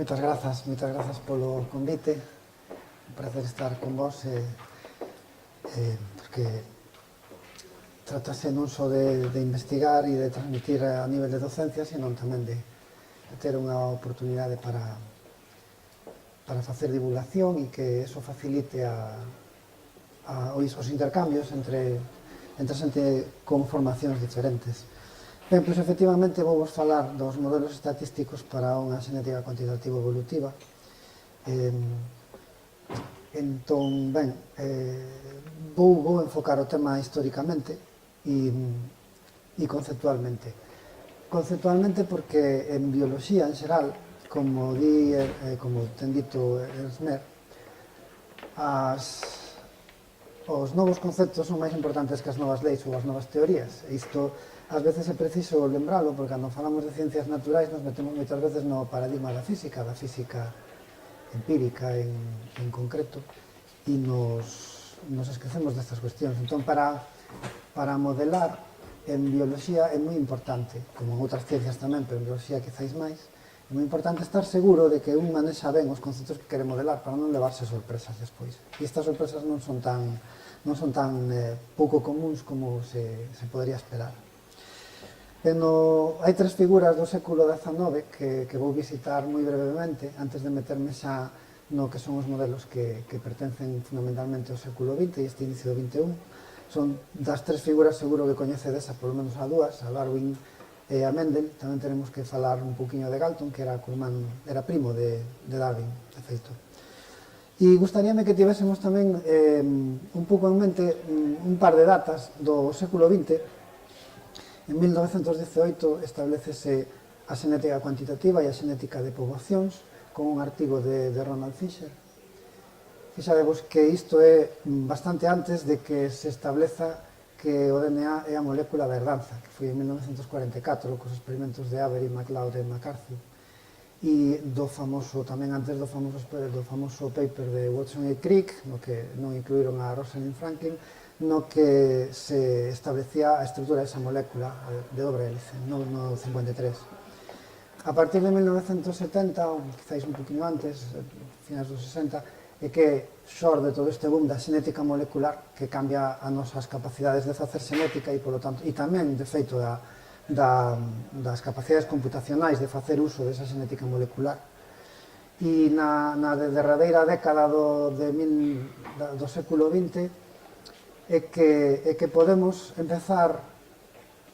Moitas grazas polo convite. Un placer estar con vos, porque tratase non só de investigar e de transmitir a nivel de docencia, senón tamén de ter unha oportunidade para facer divulgación e que eso facilite os intercambios entre xente con formacións diferentes. Ben, pois efectivamente vou vos falar dos modelos estatísticos para unha xenética cuantitativa evolutiva. Entón, ben, vou enfocar o tema históricamente e conceptualmente. Conceptualmente porque en bioloxía en xeral, como ten dito Elsner, os novos conceptos son máis importantes que as novas leis ou as novas teorías. Isto ás veces é preciso lembralo, porque cando falamos de ciencias naturais nos metemos moitas veces no paradigma da física empírica en concreto, e nos esquecemos destas cuestións. Entón, para modelar en bioloxía é moi importante, como en outras ciencias tamén, pero en bioloxía quizáis máis, é moi importante estar seguro de que un manexa ben os conceptos que quere modelar para non levarse sorpresas despois. E estas sorpresas non son tan pouco comuns como se podría esperar. Hai tres figuras do século XIX que vou visitar moi brevemente antes de meterme xa no que son os modelos que pertencen fundamentalmente ao século XX e este inicio do XXI. Son das tres figuras, seguro que coñecedes a polo menos a dúas, a Darwin e a Mendel. Tamén tenemos que falar un poquinho de Galton, que era primo de Darwin, de feito. E gustaríame que tivésemos tamén un pouco en mente un par de datas do século XX. En 1918 establecese a xenética cuantitativa e a xenética de poboacións con un artigo de Ronald Fisher. Fixadevos que isto é bastante antes de que se estableza que o DNA é a molécula da herdanza, que foi en 1944 cos experimentos de Avery, MacLeod e McCarthy, e tamén antes do famoso paper de Watson e Crick, no que non incluíron a Rosalind Franklin, no que se establecía a estrutura desa molécula de dobre hélice, no 53. A partir de 1970, ou quizáis un poquinho antes, finais dos 60, é que xorde todo este boom da xenética molecular que cambia as nosas capacidades de facer xenética e, polo tanto, e tamén, de feito, das capacidades computacionais de facer uso desa xenética molecular. E na derradeira década do século XX é que podemos empezar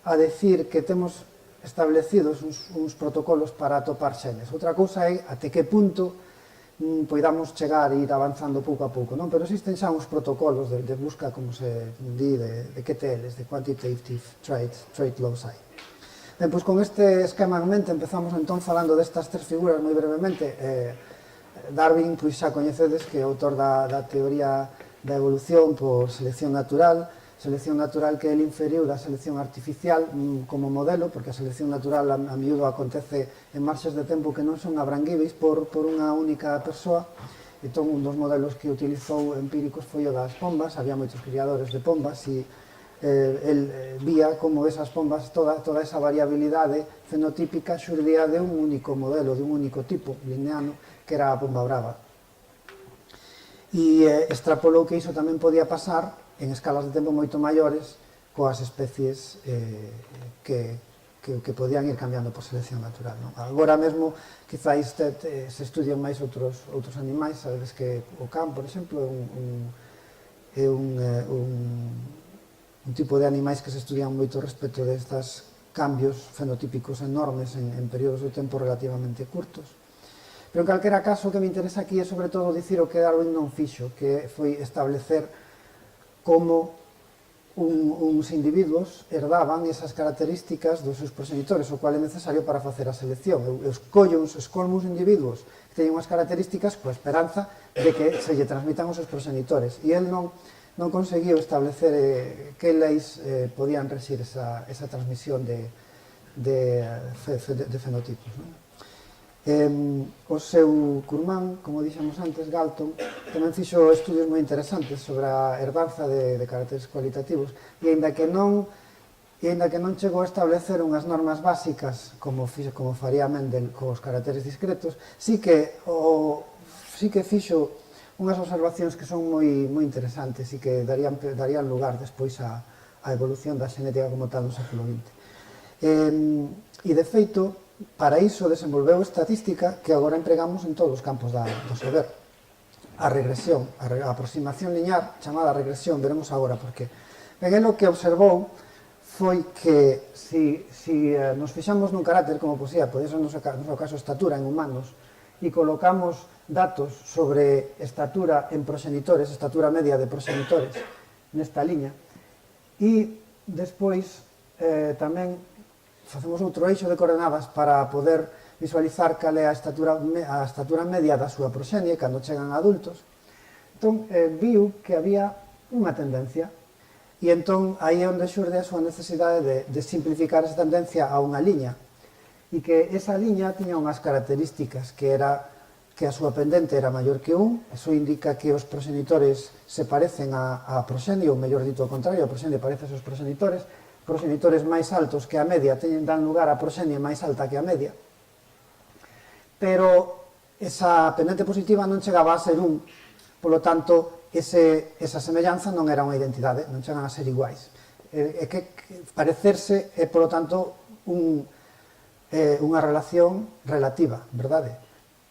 a decir que temos establecidos uns protocolos para atopar xenes. Outra cousa é até que punto poidamos chegar e ir avanzando pouco a pouco, non? Pero existen xa uns protocolos de busca, como se di, de QTLs, de Quantitative Trait Loci. Ben, pois con este esquema en mente empezamos entón falando destas tres figuras moi brevemente. Darwin, pois xa coñecedes que é autor da teoría da evolución por selección natural que ele inferiu da selección artificial como modelo, porque a selección natural a miúdo acontece en marxes de tempo que non son abranguíveis por unha única persoa. Entón, un dos modelos que utilizou empíricos foi o das pombas. Había moitos criadores de pombas e el vía como esas pombas, toda esa variabilidade fenotípica xurdía de un único modelo, de un único tipo lineano, que era a pomba brava. E extrapolou que iso tamén podía pasar en escalas de tempo moito maiores coas especies que podían ir cambiando por selección natural. Agora mesmo, quizáis se estudian máis outros animais. Sabedes que o can, por exemplo, é un tipo de animais que se estudian moito respecto destas cambios fenotípicos enormes en períodos de tempo relativamente curtos. Pero en calquera caso, o que me interesa aquí é sobre todo dicir o que Darwin non fixo, que foi establecer como uns individuos herdaban esas características dos seus progenitores, o cual é necesario para facer a selección. Eu escolmo uns individuos que teñen unhas características coa esperanza de que se lle transmitan os seus progenitores. E el non conseguiu establecer que leis podían rexir esa transmisión de fenotipos. O seu curmán, como dixemos antes, Galton, tamén fixo estudios moi interesantes sobre a herdanza de caracteres cualitativos, e aínda que non e ainda que non chegou a establecer unhas normas básicas como faría Mendel cos caracteres discretos, sí que fixo unhas observacións que son moi interesantes e que darían lugar despois á evolución da xenética como tal no século XX. E de feito, para iso desenvolveu estatística que agora empregamos en todos os campos do saber. A regresión, a aproximación linear, chamada regresión, veremos agora por qué. Ben, o que observou foi que se nos fixamos nun carácter como posía, pode ser no seu caso estatura en humanos, e colocamos datos sobre estatura en proxenitores, estatura media de proxenitores, nesta liña, e despois tamén facemos outro eixo de coordenadas para poder visualizar cal é a estatura media da súa proxenie cando chegan a adultos. Entón, viu que había unha tendencia, e entón aí é onde xurde a súa necesidade de simplificar esa tendencia a unha liña, e que esa liña tiña unhas características que a súa pendente era maior que 1, eso indica que os proxenitores se parecen a proxenie, ou mellor dito ao contrario, a proxenie parece aos proxenitores máis altos que a media dan lugar a proxenie máis alta que a media, pero esa pendente positiva non chegaba a ser 1, polo tanto, esa semellanza non era unha identidade, non chegan a ser iguais. É que parecerse é, polo tanto, unha relación relativa, verdade?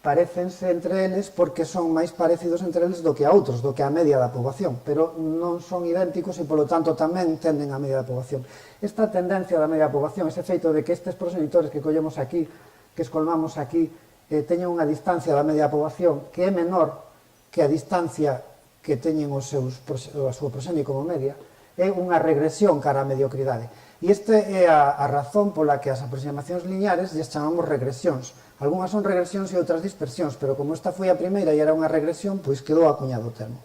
Parécense entre eles porque son máis parecidos entre eles do que a outros, do que a media da poboación, pero non son idénticos e, polo tanto, tamén tenden a media da poboación. Esta tendencia da media da poboación, ese feito de que estes proxenitores que collemos aquí, que escolmamos aquí, teñen unha distancia da media da poboación que é menor que a distancia que teñen a súa proxenie como media, é unha regresión cara á mediocridade. E esta é a razón pola que as aproximacións lineares lles chamamos regresións. Algúnas son regresións e outras dispersións, pero como esta foi a primeira e era unha regresión, pois quedou acuñado o termo.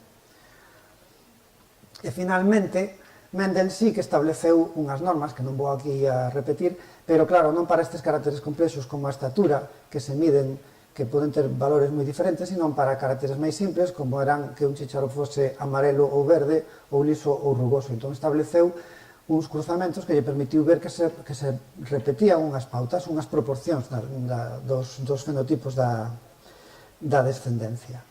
E finalmente, Mendel sí que estableceu unhas normas, que non vou aquí a repetir, pero claro, non para estes caracteres complexos como a estatura, que se miden, que poden ter valores moi diferentes, senón para caracteres máis simples, como eran que un chícharo fose amarelo ou verde, ou liso ou rugoso. Entón estableceu uns cruzamentos que lle permitiu ver que se repetían unhas pautas, unhas proporcións dos fenotipos da descendencia.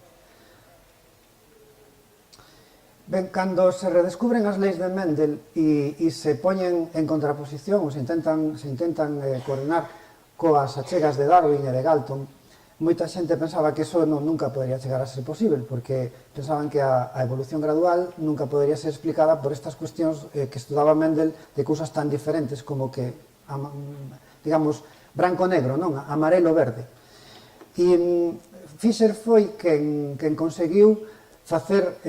Ben, cando se redescubren as leis de Mendel e se poñen en contraposición ou se intentan coordenar coas achegas de Darwin e de Galton, moita xente pensaba que iso nunca podería chegar a ser posible, porque pensaban que a evolución gradual nunca podería ser explicada por estas cuestións que estudaba Mendel de cousas tan diferentes como que, digamos, branco-negro, non? Amarelo-verde. E Fisher foi quen conseguiu facer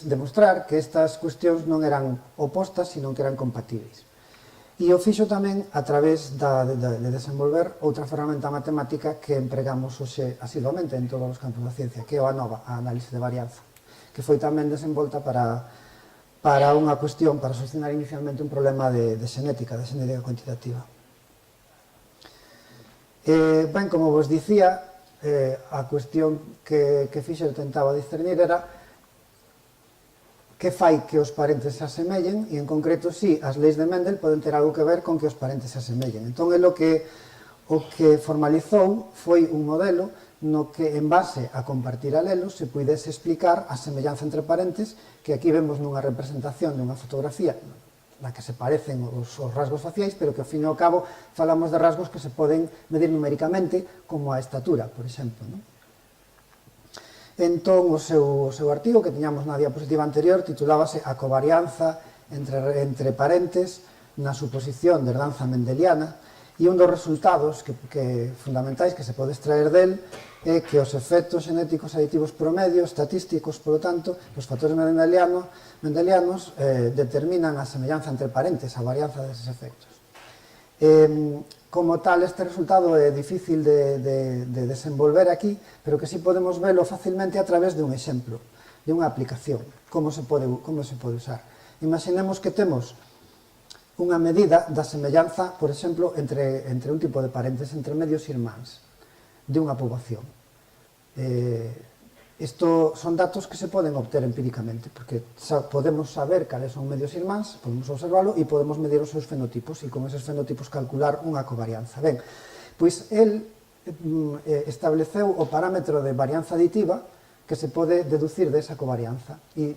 demostrar que estas cuestións non eran opostas, sino que eran compatibles. E o fixo tamén a través de desenvolver outra ferramenta matemática que empregamos hoxe asiduamente en todos os campos da ciencia, que é o ANOVA, a análise de varianza, que foi tamén desenvolta para unha cuestión, para solucionar inicialmente un problema de xenética cuantitativa. Ben, como vos dicía, a cuestión que Fisher tentaba discernir era que fai que os parentes se asemellen, e en concreto, si, as leis de Mendel poden ter algo que ver con que os parentes se asemellen. Entón, o que formalizou foi un modelo no que, en base a compartir alelos, se pudese explicar a semellanza entre parentes, que aquí vemos nunha representación de unha fotografía na que se parecen os rasgos faciais, pero que, ao fin e ao cabo, falamos de rasgos que se poden medir numéricamente, como a estatura, por exemplo, non? Entón, o seu artigo, que tiñamos na diapositiva anterior, titulábase A covarianza entre parentes na suposición de herdanza mendeliana, e un dos resultados fundamentais que se pode extraer del é que os efectos xenéticos aditivos promedio, estatísticos, polo tanto, os factores mendelianos determinan a semellanza entre parentes, a varianza deses efectos. Como tal, este resultado é difícil de desenvolver aquí, pero que sí podemos velo facilmente a través de un exemplo, de unha aplicación, como se pode usar. Imaginemos que temos unha medida da semellanza, por exemplo, entre un tipo de parentes, entre medios irmáns, de unha poboación. Isto son datos que se poden obter empíricamente, porque podemos saber cales son medios irmáns, podemos observalo e podemos medir os seus fenotipos e con esos fenotipos calcular unha covarianza. Ben, pois el estableceu o parámetro de varianza aditiva que se pode deducir desa covarianza e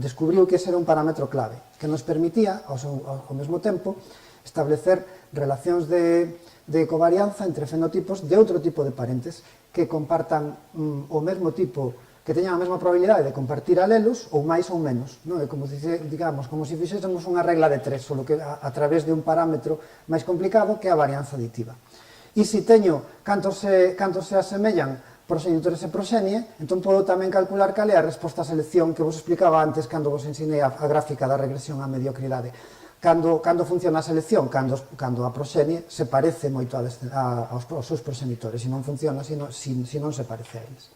descubriu que ese era un parámetro clave que nos permitía ao mesmo tempo establecer relacións de covarianza entre fenotipos de outro tipo de parentes que compartan o mesmo tipo, que teñan a mesma probabilidade de compartir alelos ou máis ou menos. É como se fixésemos unha regla de 3, só que a través de un parámetro máis complicado que é a varianza aditiva. E se teño cantos se asemellan proxenitores e proxenie, entón podo tamén calcular cal é a resposta á selección que vos explicaba antes cando vos ensinei a gráfica da regresión á mediocridade. Cando funciona a selección, cando a proxenie se parece moito aos seus proxenitores, se non funciona, se non se parece a eles.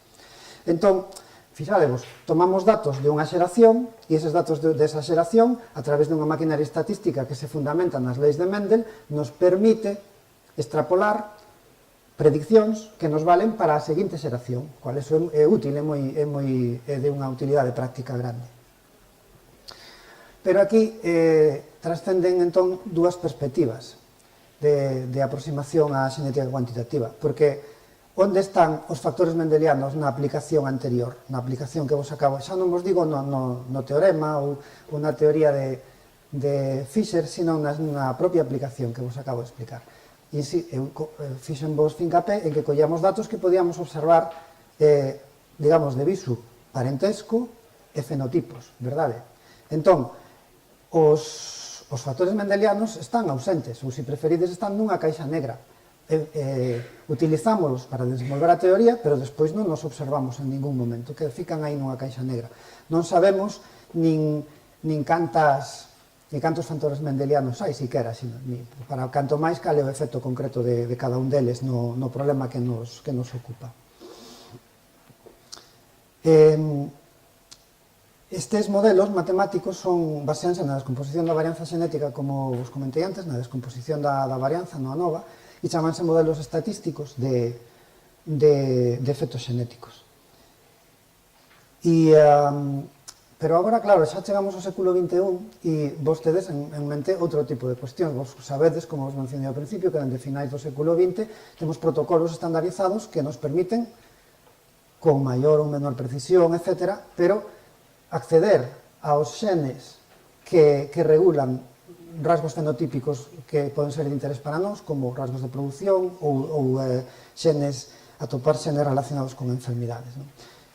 Entón, fixadevos, tomamos datos de unha xeración e eses datos desa xeración, a través dunha maquinaria estatística que se fundamenta nas leis de Mendel, nos permite extrapolar prediccións que nos valen para a seguinte xeración, cual eso é útil, é de unha utilidade práctica grande. Pero aquí trascenden entón dúas perspectivas de aproximación á xenética cuantitativa, porque onde están os factores mendelianos na aplicación anterior, na aplicación que vos acabo, xa non vos digo no teorema ou na teoría de Fisher, sino na propia aplicación que vos acabo de explicar. E eu fixen vos fincapé en que collamos datos que podíamos observar, digamos, de visu, parentesco e fenotipos, verdade? Entón, os factores mendelianos están ausentes, ou se preferides están nunha caixa negra. Utilizámolos para desenvolver a teoría, pero despois non nos observamos en ningún momento, que fican aí nunha caixa negra. Non sabemos nin cantos factores mendelianos hai, siquera, para canto máis cal é o efecto concreto de cada un deles no problema que nos ocupa. Estes modelos matemáticos baseanse na descomposición da varianza xenética, como vos comentei antes, na descomposición da varianza no ANOVA, e chamanse modelos estatísticos de efectos xenéticos. Pero agora, claro, xa chegamos ao século XXI e vos tedes en mente outro tipo de cuestións. Vos sabedes, como vos mencionei ao principio, que dende finais do século XX temos protocolos estandarizados que nos permiten, con maior ou menor precisión, etc., pero acceder aos xenes que regulan rasgos fenotípicos que poden ser de interés para nós, como rasgos de produción ou atopar xenes relacionados con enfermidades.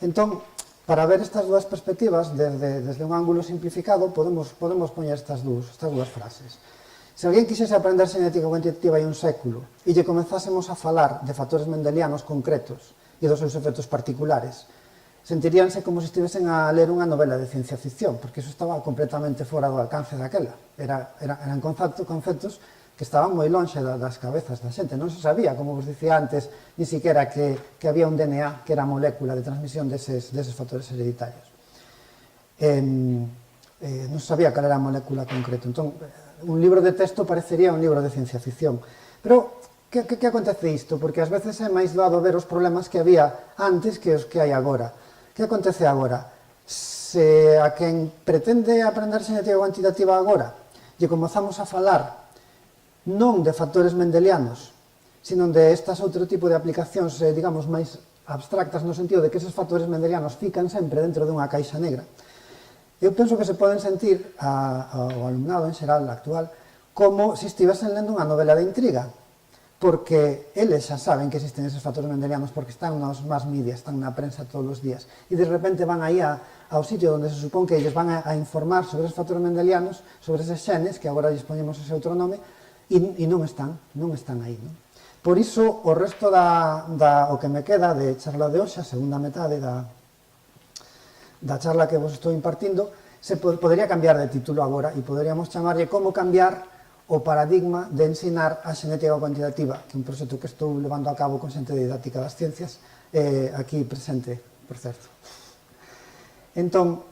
Entón, para ver estas dúas perspectivas, desde un ángulo simplificado, podemos poñer estas dúas frases. Se alguén quixese aprender xenética cuantitativa hai un século e lle comenzásemos a falar de factores mendelianos concretos e dos seus efectos particulares, sentiríanse como se estivesen a ler unha novela de ciencia ficción, porque iso estaba completamente fora do alcance daquela. Eran conceptos que estaban moi lonxe das cabezas da xente. Non se sabía, como vos dicía antes, ni siquiera que había un DNA que era a molécula de transmisión deses factores hereditarios. Non se sabía cal era a molécula concreta. Entón, un libro de texto parecería un libro de ciencia ficción. Pero, que acontece isto? Porque ás veces é máis doado ver os problemas que había antes que os que hai agora. Que acontece agora? Se a quen pretende aprender xenética cuantitativa agora lle comezamos a falar non de factores mendelianos, sino de estas outro tipo de aplicacións, digamos, máis abstractas, no sentido de que esos factores mendelianos fican sempre dentro dunha caixa negra, eu penso que se poden sentir ao alumnado en xeral actual como se estivesen lendo unha novela de intriga, porque eles xa saben que existen esos factores mendelianos porque están nos más media, están na prensa todos os días, e de repente van aí ao sitio onde se supón que eles van a informar sobre esos factores mendelianos, sobre eses xenes, que agora lles poñemos ese outro nome, e non están aí. Por iso, o resto o que me queda de charla de hoxe, a segunda metade da charla que vos estou impartindo, se podería cambiar de título agora e poderíamos chamarlle como cambiar o paradigma de ensinar a xenética cuantitativa, que é un proxecto que estou levando a cabo con xente de didáctica das ciencias, aquí presente, por certo. Entón,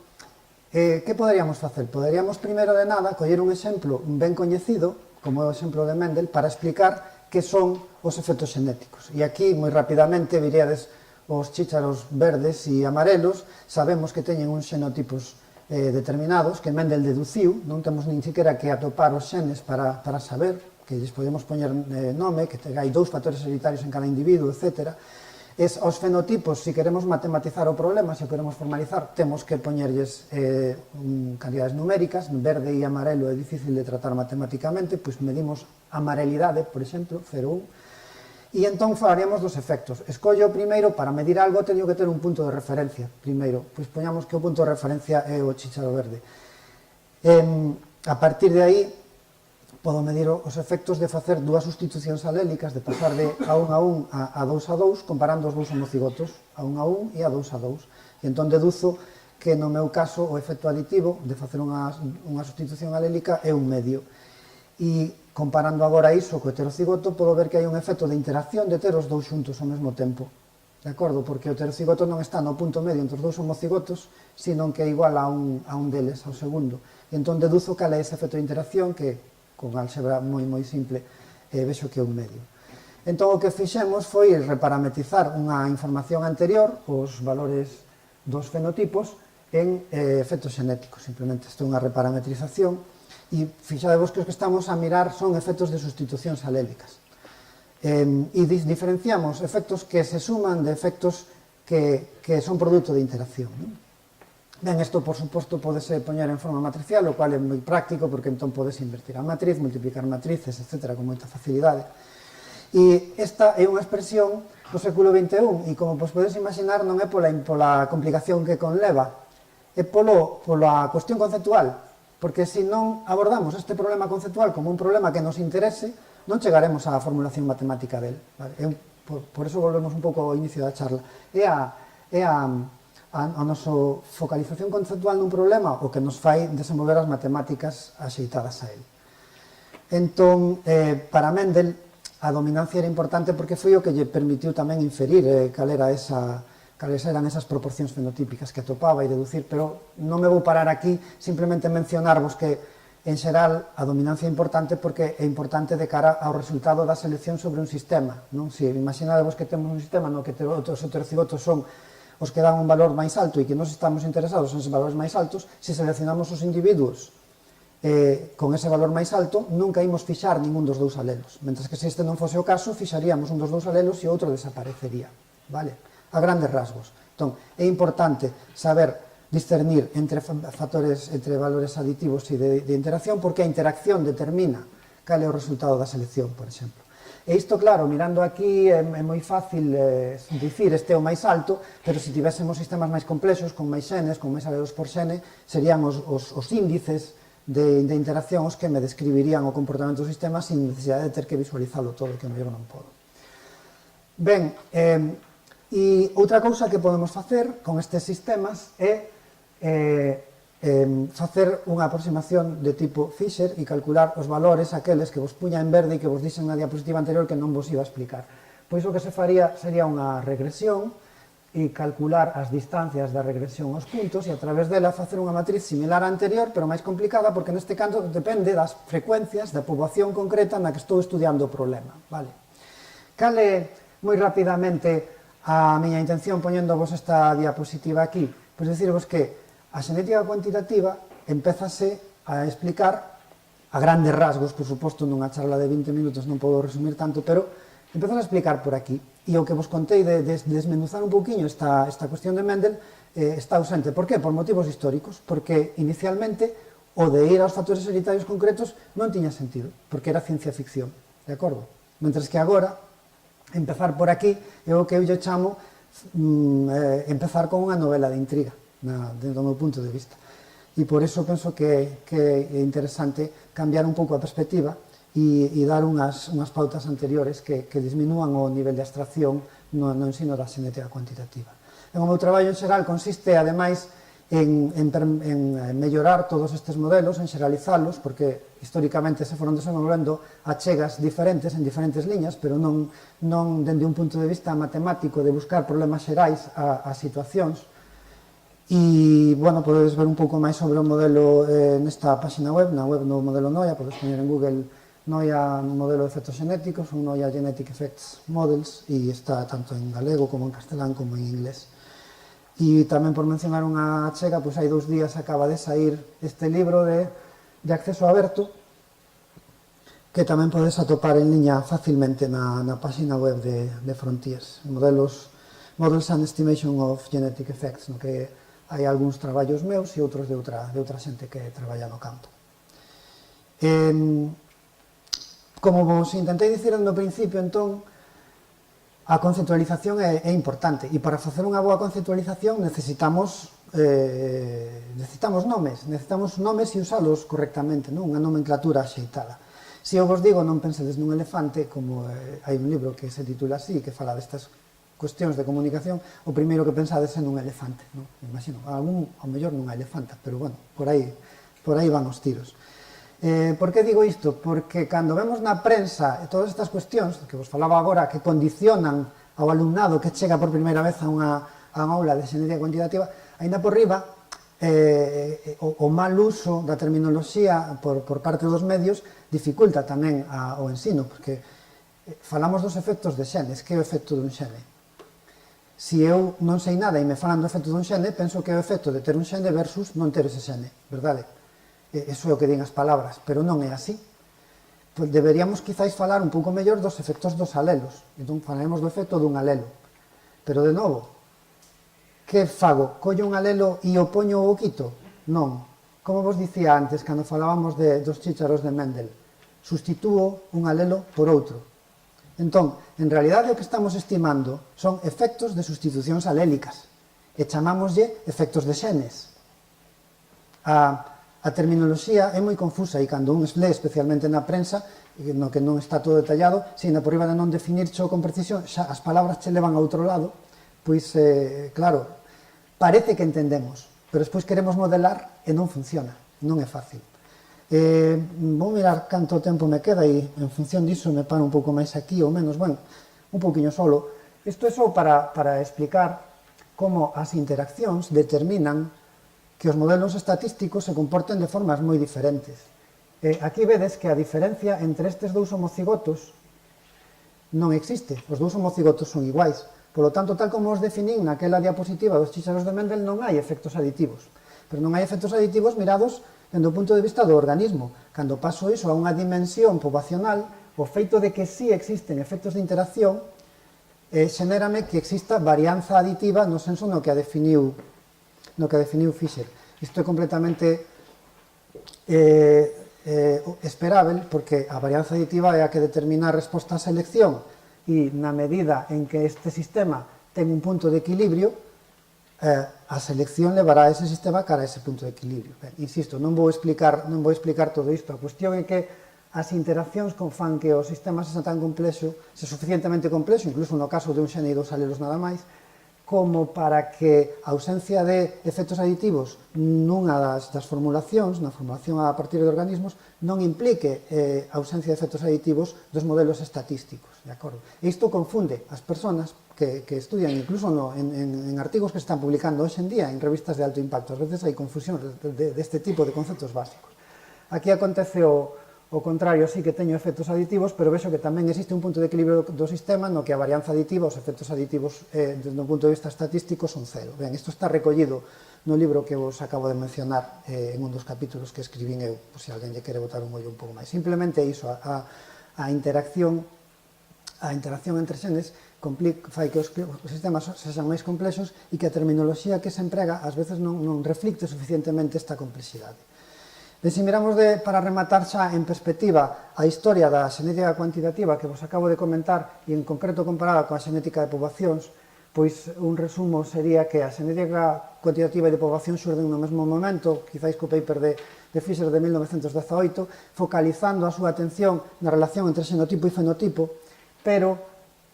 que poderíamos facer? Poderíamos, primeiro de nada, coller un exemplo ben coñecido, como é o exemplo de Mendel, para explicar que son os efectos xenéticos. E aquí, moi rapidamente, viríades os chícharos verdes e amarelos sabemos que teñen uns xenotipos determinados que Mendel deduciu, non temos nin siquiera que atopar os xenes para saber, que lles podemos poñer nome, que hai 2 factores hereditarios en cada individuo, etc. Os fenotipos, se queremos matematizar o problema, se o queremos formalizar, temos que poñerlles cantidades numéricas, verde e amarelo é difícil de tratar matemáticamente, pois medimos amarelidade, por exemplo, 0,1, e entón falaríamos dos efectos. Escollo primeiro, para medir algo, teño que ter un punto de referencia. Primeiro, pois poñamos que o punto de referencia é o chícharo verde. A partir de aí, podo medir os efectos de facer 2 sustitucións alélicas, de pasar de A1 a 1 a 2 a 2, comparando os 2 homocigotos, A1 a 1 e A2 a 2. E entón deduzo que no meu caso o efecto aditivo de facer unha sustitución alélica é un medio. E comparando agora iso co heterocigoto, podo ver que hai un efecto de interacción de ter os 2 xuntos ao mesmo tempo. De acordo? Porque o heterocigoto non está no punto medio entre os 2 homocigotos, sino que é igual a un deles, ao segundo. E entón deduzo cal é ese efecto de interacción que, con álgebra moi simple, vexo que é un medio. Entón o que fixemos foi reparametrizar unha información anterior, os valores dos fenotipos, en efectos xenéticos. Simplemente isto é unha reparametrización. E fixadevos que os que estamos a mirar son efectos de sustitucións alélicas. E diferenciamos efectos que se suman de efectos que son produto de interacción. Ben, isto, por suposto, podese poñer en forma matricial, o cual é moi práctico, porque entón podes invertir a matriz, multiplicar matrices, etc., con moita facilidade. E esta é unha expresión do século XXI, e como podes imaginar, non é pola complicación que conleva, é pola cuestión conceptual. Porque se non abordamos este problema conceptual como un problema que nos interese, non chegaremos á formulación matemática del. Por eso volvemos un pouco ao inicio da charla. É a nosa focalización conceptual nun problema o que nos fai desenvolver as matemáticas axeitadas a él. Entón, para Mendel, a dominancia era importante porque foi o que lle permitiu tamén inferir cales eran esas proporcións fenotípicas que atopaba e deducir, pero non me vou parar aquí, simplemente mencionarvos que, en xeral, a dominancia é importante porque é importante de cara ao resultado da selección sobre un sistema. Se imaginadevos que temos un sistema no que os heterocigotos son os que dan un valor máis alto e que nos estamos interesados en esos valores máis altos, se seleccionamos os individuos con ese valor máis alto, nunca imos fixar ningún dos 2 alelos. Mentre que se este non fose o caso, fixaríamos un dos 2 alelos e outro desaparecería. Vale? A grandes rasgos. Entón, é importante saber discernir entre factores, entre valores aditivos e de interacción, porque a interacción determina cal é o resultado da selección, por exemplo. E isto, claro, mirando aquí é moi fácil dicir este é o máis alto, pero se tivésemos sistemas máis complexos, con máis xenes, con máis alelos por xene, serían os índices de interacción os que me describirían o comportamento do sistema sin necesidade de ter que visualizalo todo, que mellor non podo. Ben, e outra cousa que podemos facer con estes sistemas é facer unha aproximación de tipo Fisher e calcular os valores aqueles que vos puña en verde e que vos dixen na diapositiva anterior que non vos iba a explicar. Pois o que se faría sería unha regresión e calcular as distancias da regresión aos puntos e a través dela facer unha matriz similar á anterior, pero máis complicada porque neste caso depende das frecuencias da poboación concreta na que estou estudiando o problema. Cal é, moi rapidamente, a miña intención poñéndovos esta diapositiva aquí? Pois decirvos que a xenética cuantitativa empezase a explicar a grandes rasgos, por suposto, nunha charla de 20 minutos non podo resumir tanto, pero empezase a explicar por aquí. E o que vos contei de desmenuzar un pouquiño esta cuestión de Mendel está ausente. Por qué? Por motivos históricos. Porque inicialmente o de ir aos factores hereditarios concretos non tiña sentido, porque era ciencia ficción, de acordo? Mentres que agora empezar por aquí é o que eu lle chamo empezar con unha novela de intriga, dentro do meu punto de vista. E por iso penso que é interesante cambiar un pouco a perspectiva e dar unhas pautas anteriores que disminúan o nivel de abstracción no ensino da xenética cuantitativa. O meu traballo en xeral consiste, ademais, en mellorar todos estes modelos, en xeralizalos, porque históricamente se foron desenvolvendo achegas diferentes en diferentes liñas, pero non dende un punto de vista matemático de buscar problemas xerais a situacións. E, bueno, podedes ver un pouco máis sobre o modelo nesta página web, na web do modelo NOIA, podes poñer en Google Noia modelo de efectos xenéticos, un Noia Genetic Effects Models, e está tanto en galego como en castelán como en inglés. E tamén por mencionar unha achega, pois hai 2 días acaba de sair este libro de acceso aberto, que tamén podes atopar en liña facilmente na página web de Frontiers, Models and Estimation of Genetic Effects, no que hai algúns traballos meus e outros de outra xente que traballa no campo. Como vos intentei dicir no principio, entón, a conceptualización é importante, e para facer unha boa conceptualización necesitamos nomes e usalos correctamente, unha nomenclatura axeitada. Se eu vos digo non pensedes nun elefante, como hai un libro que se titula así, que fala destas cuestións de comunicación, o primeiro que pensades é nun elefante, imagino, ao mellor nunha elefanta, pero bueno, por aí van os tiros. Por que digo isto? Porque cando vemos na prensa todas estas cuestións que vos falaba agora, que condicionan ao alumnado que chega por primeira vez a unha aula de xenética cuantitativa, aínda por riba o mal uso da terminoloxía por parte dos medios dificulta tamén o ensino, porque falamos dos efectos de xenes. Que é o efecto dun xene? Se eu non sei nada e me falan do efecto dun xene, penso que é o efecto de ter un xene versus non ter ese xene, verdade? Eso é o que din as palabras, pero non é así. Deberíamos quizáis falar un pouco mellor dos efectos dos alelos. Entón falaremos do efecto dun alelo. Pero de novo, que fago? Collo un alelo e o poño ou o quito? Non. Como vos dicía antes, cando falábamos dos chícharos de Mendel, sustitúo un alelo por outro. Entón, en realidade o que estamos estimando son efectos de sustitucións alélicas e chamámoslle efectos de xenes. A terminoloxía é moi confusa e cando un lee especialmente na prensa, no que non está todo detallado, se ainda por riba de non definir xo con precisión, xa as palabras che levan a outro lado, pois, claro, parece que entendemos, pero despois queremos modelar e non funciona, non é fácil. Vou mirar canto tempo me queda e en función diso me paro un pouco máis aquí ou menos, bueno, un pouquiño solo. Isto é só para explicar como as interaccións determinan que os modelos estatísticos se comporten de formas moi diferentes. Aquí vedes que a diferencia entre estes dous homocigotos non existe. Os dous homocigotos son iguais. Por lo tanto, tal como os definín naquela diapositiva dos chícharos de Mendel, non hai efectos aditivos. Pero non hai efectos aditivos mirados dende o punto de vista do organismo. Cando paso iso a unha dimensión poboacional, o feito de que sí existen efectos de interacción xenérame que exista varianza aditiva no senso no que a definiu Fisher. Isto é completamente esperável, porque a varianza aditiva é a que determina a resposta á selección e na medida en que este sistema ten un punto de equilibrio, a selección levará a ese sistema cara a ese punto de equilibrio. Insisto, non vou explicar todo isto. A cuestión é que as interaccións fan que o sistema sexa tan complexo, se suficientemente complexo, incluso no caso de un xene e dos alelos nada máis, como para que a ausencia de efectos aditivos nunha das formulacións, na formulación a partir de organismos, non implique a ausencia de efectos aditivos dos modelos estatísticos, de acordo? E isto confunde as persoas que estudian, incluso en artigos que se están publicando hoxe en día en revistas de alto impacto. A veces hai confusión deste tipo de conceptos básicos. Aquí acontece o contrario, sí que teño efectos aditivos, pero vexo que tamén existe un punto de equilibrio do sistema no que a varianza aditiva, os efectos aditivos, desde o punto de vista estatístico, son cero. Ben, isto está recollido no libro que vos acabo de mencionar en un dos capítulos que escribín eu, se alguén lle quere botar un ollo un pouco máis. Simplemente iso, a interacción entre xenes fai que os sistemas sexan máis complexos e que a terminoloxía que se emprega ás veces non reflicte suficientemente esta complexidade. E se miramos para rematar xa en perspectiva a historia da xenética cuantitativa que vos acabo de comentar e en concreto comparada coa xenética de poboacións, pois un resumo sería que a xenética cuantitativa e de poboacións xurden no mesmo momento, quizáis co paper de Fisher de 1918, focalizando a súa atención na relación entre xenotipo e fenotipo, pero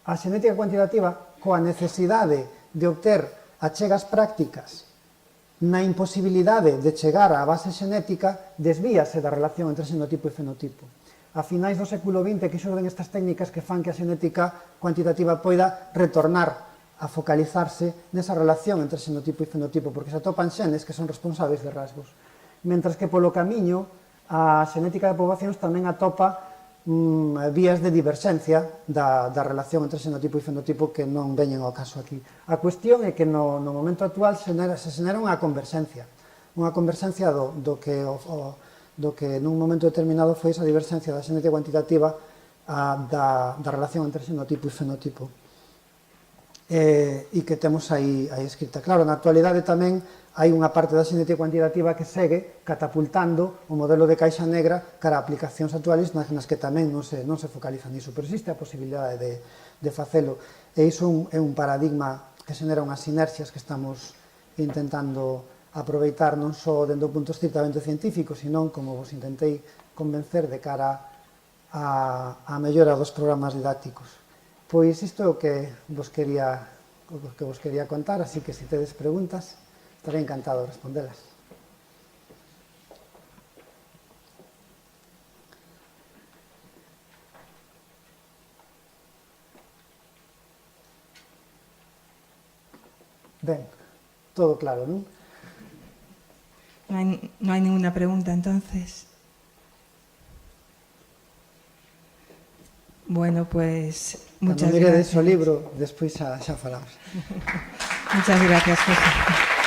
a xenética cuantitativa, coa necesidade de obter achegas prácticas na imposibilidade de chegar á base xenética, desvíase da relación entre xenotipo e fenotipo. A finais do século XX que xurden estas técnicas que fan que a xenética cuantitativa poida retornar a focalizarse nesa relación entre xenotipo e fenotipo, porque se atopan xenes que son responsáveis de rasgos. Mentras que polo camiño a xenética de poboacións tamén atopa vías de diverxencia da relación entre xenotipo e fenotipo que non veñen ao caso aquí. A cuestión é que no momento actual se xenera unha converxencia do que nun momento determinado foi esa diverxencia da xenética cuantitativa da relación entre xenotipo e fenotipo e que temos aí escrita. Claro, na actualidade tamén hai unha parte da xenética cuantitativa que segue catapultando o modelo de caixa negra cara a aplicacións actuales nas que tamén non se focaliza niso, pero existe a posibilidade de facelo, e iso é un paradigma que xenera unhas sinerxias que estamos intentando aproveitar non só dentro do punto estrictamente científico, senón, como vos intentei convencer, de cara a mellora dos programas didácticos. Pois isto é o que vos quería contar, así que se tedes preguntas, estaré encantado de respondelas. Ben, todo claro, ¿no? No hay ninguna pregunta, entonces. Bueno, pues muchas gracias. Cando miredes o libro, despois xa falamos. Muchas gracias, José.